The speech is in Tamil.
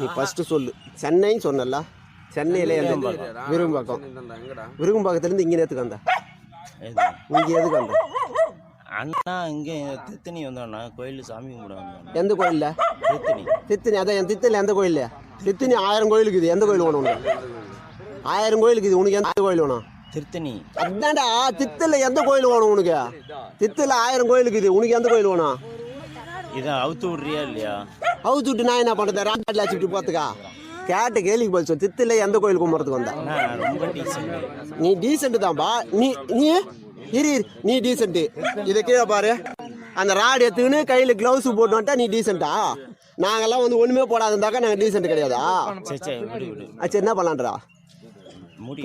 நீ ஃபர்ஸ்ட் சொல்லு. சென்னைன்னு சொன்னல, சென்னையில விருகம்பாக்கம். விருகம்பாக்கத்துலேருந்து இங்கே நேற்றுக்கு வந்த இங்கே எதுக்கு வந்த அண்ணா? இங்கே தித்தனி வந்தோண்ணா, கோயில் சாமி கும்பிட வந்தோம். எந்த கோயிலில்? தித்தனி. தித்தனி அதான் என் தித்தனில் எந்த கோயில்? தித்தனி 1000 கோயிலுக்கு இது. எந்த கோயில் வேணும் உனக்கு? 1000 கோயிலுக்கு இது. உனக்கு எந்த கோயில் வேணும்? திருத்தணி. அதான்டா தித்தில் எந்த கோயில் வேணும் உனக்கு? தித்தில் 1000 கோயிலுக்கு இது. உனக்கு எந்த கோயில் வேணும்? இதான் அவுத்து விட்றியா இல்லையா? அவுத்து விட்டு நான் என்ன பண்ணுறேன்? ராட்டில் வச்சுட்டு பார்த்துக்கா கேட்ட கேள்விக்கு பதில் சொல். தித்தில் எந்த கோயில் கும்பிட்றதுக்கு வந்தா? ரொம்ப டீசென்ட். நீ டீசென்ட் தான்பா. நீ நீ இரு நீ டீசென்ட்டு. இதை கீழே பாரு. அந்த ராடு எடுத்துக்கின்னு கையில் க்ளவுஸு போட்டு வந்துட்டா நீ டீசென்ட்டா? நாங்கெல்லாம் வந்து ஒன்றுமே போடாதுந்தாக்கா நாங்கள் டீசென்ட் கிடையாதா? சரி விடு விடு. சரி என்ன பண்ணலான்றா? முடி